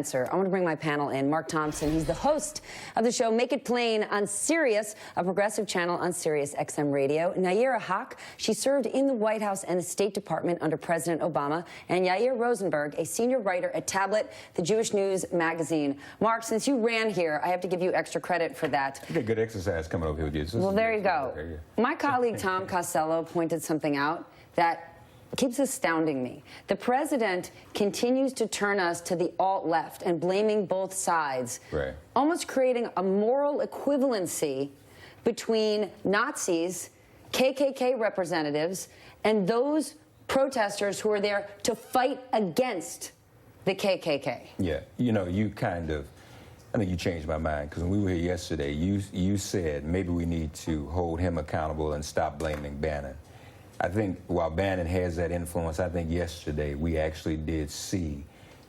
I want to bring my panel in. Mark Thompson, he's the host of the show Make It Plain on Sirius, a progressive channel on Sirius XM Radio. Nayyera, she served in the White House and the State Department under President Obama. And Yair Rosenberg, a senior writer at Tablet, the Jewish News magazine. Mark, since you ran here, I have to give you extra credit for that. You get good exercise coming over here with you. Well, there you go. My colleague Tom Costello pointed something out that keeps astounding me. The president continues to turn us to the alt-left and blaming both sides, right, almost creating a moral equivalency between Nazis, KKK representatives, and those protesters who are there to fight against the KKK. Yeah, you know, I think you changed my mind, because when we were here yesterday, you said maybe we need to hold him accountable and stop blaming Bannon. I think while Bannon has that influence, I think yesterday we actually did see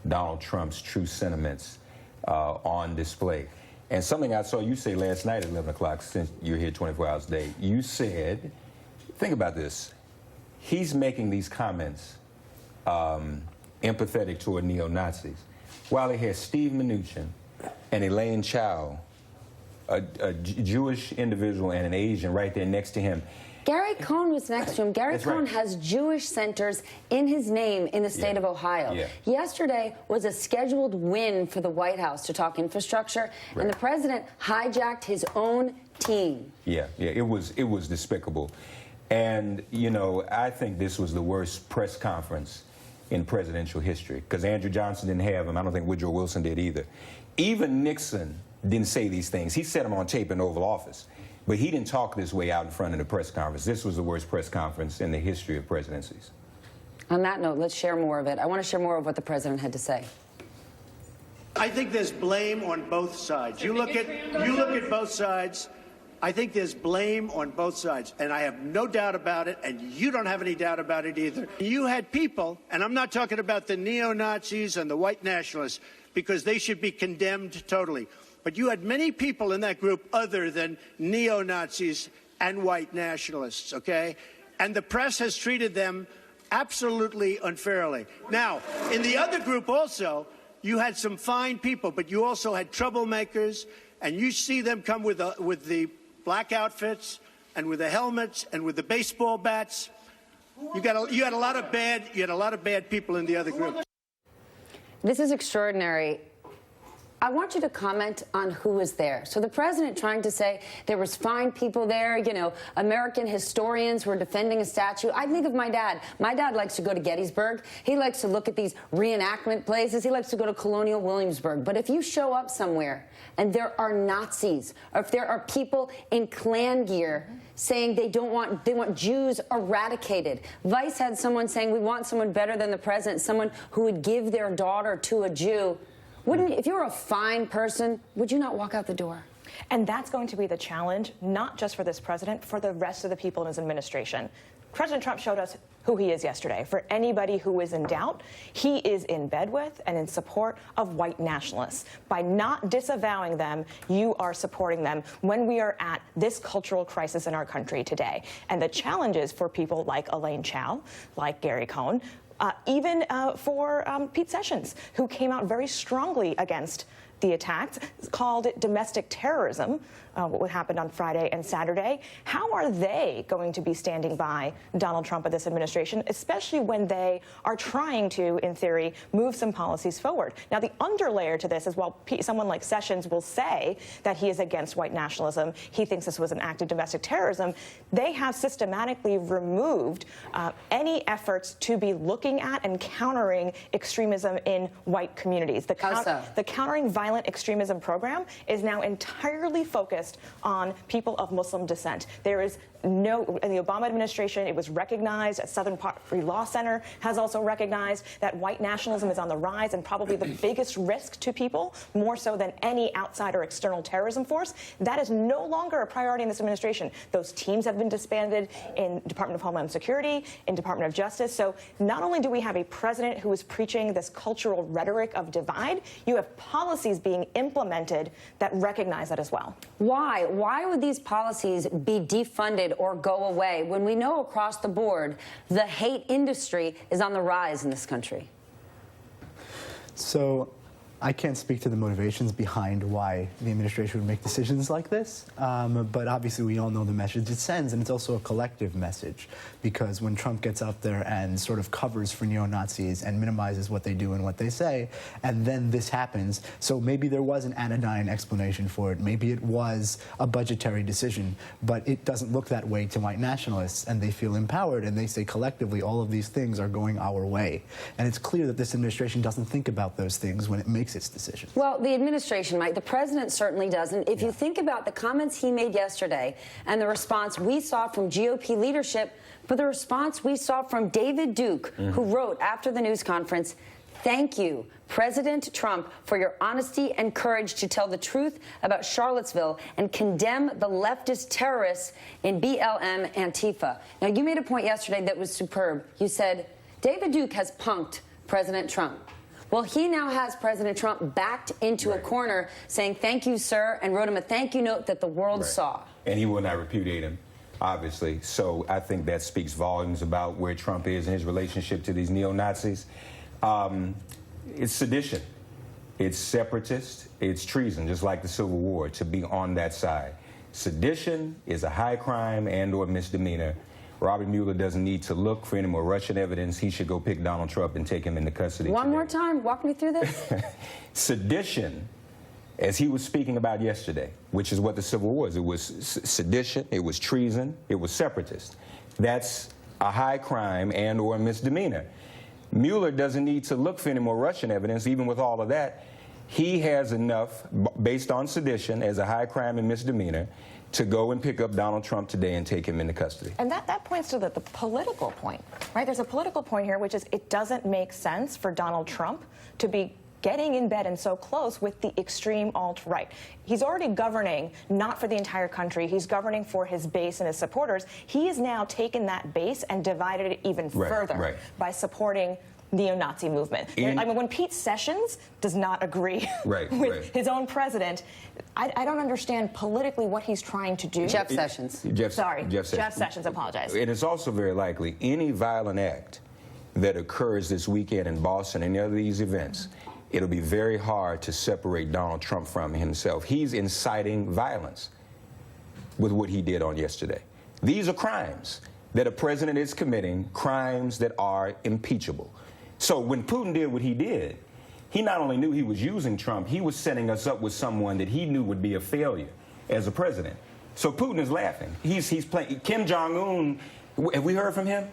Donald Trump's true sentiments on display. And something I saw you say last night at 11 o'clock, since you're here 24 hours a day, you said, think about this, he's making these comments empathetic toward neo-Nazis, while he has Steve Mnuchin and Elaine Chao, a Jewish individual and an Asian right there next to him. Gary Cohn was next to him. Gary Cohn has Jewish centers in his name in the state of Ohio. Yesterday was a scheduled win for the White House to talk infrastructure, and the president hijacked his own team. It was despicable. And, you know, I think this was the worst press conference in presidential history, because Andrew Johnson didn't have him. I don't think Woodrow Wilson did either. Even Nixon didn't say these things. He said them on tape in the Oval Office. But he didn't talk this way out in front of the press conference. This was the worst press conference in the history of presidencies. On that note, let's share more of it. I want to share more of what the president had to say. I think there's blame on both sides. You look at both sides. I think there's blame on both sides, and I have no doubt about it, and you don't have any doubt about it either. You had people, and I'm not talking about the neo-Nazis and the white nationalists, because they should be condemned totally. But you had many people in that group other than neo-Nazis and white nationalists, okay? And the press has treated them absolutely unfairly. Now, in the other group also, you had some fine people, but you also had troublemakers, and you see them come with the black outfits and with the helmets and with the baseball bats. You had a lot of bad people in the other group. This is extraordinary. I want you to comment on who was there. So the president trying to say there was fine people there, you know, American historians were defending a statue. I think of my dad. My dad likes to go to Gettysburg. He likes to look at these reenactment places. He likes to go to Colonial Williamsburg. But if you show up somewhere and there are Nazis, or if there are people in Klan gear saying they want Jews eradicated. Vice had someone saying we want someone better than the president, someone who would give their daughter to a Jew. If you were a fine person, would you not walk out the door? And that's going to be the challenge, not just for this president, for the rest of the people in his administration. President Trump showed us who he is yesterday. For anybody who is in doubt, he is in bed with and in support of white nationalists. By not disavowing them, you are supporting them when we are at this cultural crisis in our country today. And the challenges for people like Elaine Chao, like Gary Cohn, even for Pete Sessions, who came out very strongly against the attacks, called it domestic terrorism, what happened on Friday and Saturday. How are they going to be standing by Donald Trump and this administration, especially when they are trying to, in theory, move some policies forward? Now, the underlayer to this is while someone like Sessions will say that he is against white nationalism, he thinks this was an act of domestic terrorism, they have systematically removed any efforts to be looking at and countering extremism in white communities. The Countering Violent Extremism program is now entirely focused on people of Muslim descent. There is in the Obama administration, it was recognized. Southern Poverty Law Center has also recognized that white nationalism is on the rise and probably the biggest risk to people, more so than any outside or external terrorism force. That is no longer a priority in this administration. Those teams have been disbanded in Department of Homeland Security, in Department of Justice. So not only do we have a president who is preaching this cultural rhetoric of divide, you have policies being implemented that recognize that as well. Why? Why would these policies be defunded or go away when we know across the board the hate industry is on the rise in this country? So I can't speak to the motivations behind why the administration would make decisions like this, but obviously we all know the message it sends, and it's also a collective message, because when Trump gets up there and sort of covers for neo-Nazis and minimizes what they do and what they say, and then this happens, so maybe there was an anodyne explanation for it, maybe it was a budgetary decision, but it doesn't look that way to white nationalists, and they feel empowered, and they say collectively all of these things are going our way. And it's clear that this administration doesn't think about those things when it makes its decisions. Well, the administration might. The president certainly doesn't. If you think about the comments he made yesterday and the response we saw from GOP leadership, but the response we saw from David Duke, who wrote after the news conference, "Thank you, President Trump, for your honesty and courage to tell the truth about Charlottesville and condemn the leftist terrorists in BLM Antifa." Now, you made a point yesterday that was superb. You said, David Duke has punked President Trump. Well, he now has President Trump backed into a corner saying, "Thank you, sir," and wrote him a thank you note that the world saw. And he will not repudiate him, obviously. So I think that speaks volumes about where Trump is in his relationship to these neo-Nazis. It's sedition. It's separatist. It's treason, just like the Civil War, to be on that side. Sedition is a high crime and or misdemeanor. Robert Mueller doesn't need to look for any more Russian evidence. He should go pick Donald Trump and take him into custody. One more time, walk me through this. Sedition, as he was speaking about yesterday, which is what the Civil War was. It was sedition, it was treason, it was separatist. That's a high crime and or misdemeanor. Mueller doesn't need to look for any more Russian evidence, even with all of that. He has enough, based on sedition as a high crime and misdemeanor, to go and pick up Donald Trump today and take him into custody. And that points to the political point, right? There's a political point here, which is it doesn't make sense for Donald Trump to be getting in bed and so close with the extreme alt-right. He's already governing not for the entire country. He's governing for his base and his supporters. He has now taken that base and divided it even further by supporting neo-Nazi movement. I mean, when Pete Sessions does not agree with his own president, I don't understand politically what he's trying to do. Jeff Sessions. Jeff Sessions, apologize. It is also very likely any violent act that occurs this weekend in Boston and any of these events, it'll be very hard to separate Donald Trump from himself. He's inciting violence with what he did on yesterday. These are crimes that a president is committing, crimes that are impeachable. So when Putin did what he did, he not only knew he was using Trump, he was setting us up with someone that he knew would be a failure as a president. So Putin is laughing. He's playing. Kim Jong-un, have we heard from him?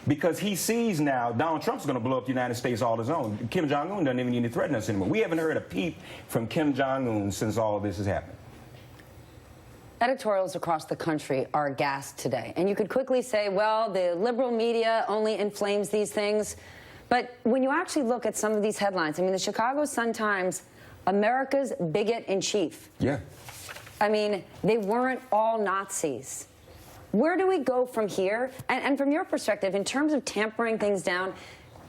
Because he sees now Donald Trump's going to blow up the United States all his own. Kim Jong-un doesn't even need to threaten us anymore. We haven't heard a peep from Kim Jong-un since all of this has happened. Editorials across the country are aghast today. And you could quickly say, well, the liberal media only inflames these things. But when you actually look at some of these headlines, I mean, the Chicago Sun-Times, America's bigot-in-chief. Yeah. I mean, they weren't all Nazis. Where do we go from here? And from your perspective, in terms of tampering things down,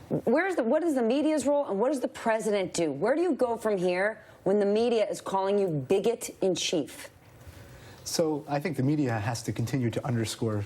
what is the media's role and what does the president do? Where do you go from here when the media is calling you bigot-in-chief? So I think the media has to continue to underscore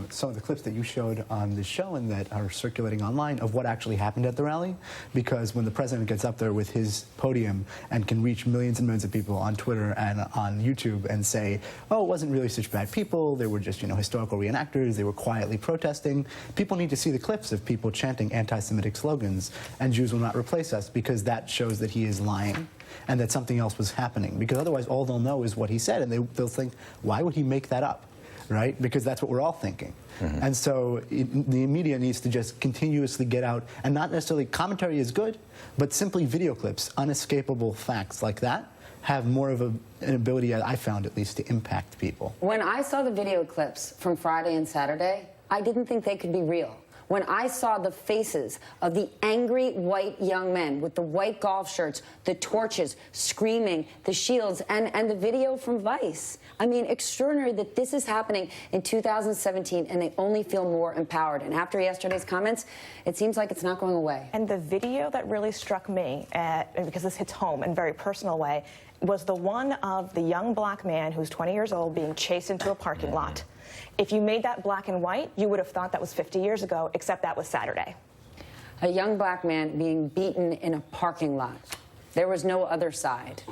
some of the clips that you showed on the show and that are circulating online of what actually happened at the rally. Because when the president gets up there with his podium and can reach millions and millions of people on Twitter and on YouTube and say, oh, it wasn't really such bad people, they were just, historical reenactors, they were quietly protesting. People need to see the clips of people chanting anti-Semitic slogans, and Jews will not replace us, because that shows that he is lying and that something else was happening, because otherwise all they'll know is what he said, and they'll think, why would he make that up, right? Because that's what we're all thinking. And so the media needs to just continuously get out, and not necessarily commentary is good, but simply video clips, unescapable facts like that, have more of an ability, I found at least, to impact people. When I saw the video clips from Friday and Saturday, I didn't think they could be real. When I saw the faces of the angry white young men with the white golf shirts, the torches, screaming, the shields, and the video from Vice. I mean, extraordinary that this is happening in 2017, and they only feel more empowered. And after yesterday's comments, it seems like it's not going away. And the video that really struck me, because this hits home in a very personal way, was the one of the young black man who's 20 years old being chased into a parking lot. If you made that black and white, you would have thought that was 50 years ago, except that was Saturday. A young black man being beaten in a parking lot. There was no other side.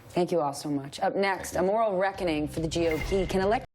Thank you all so much. Up next, a moral reckoning for the GOP. Can elect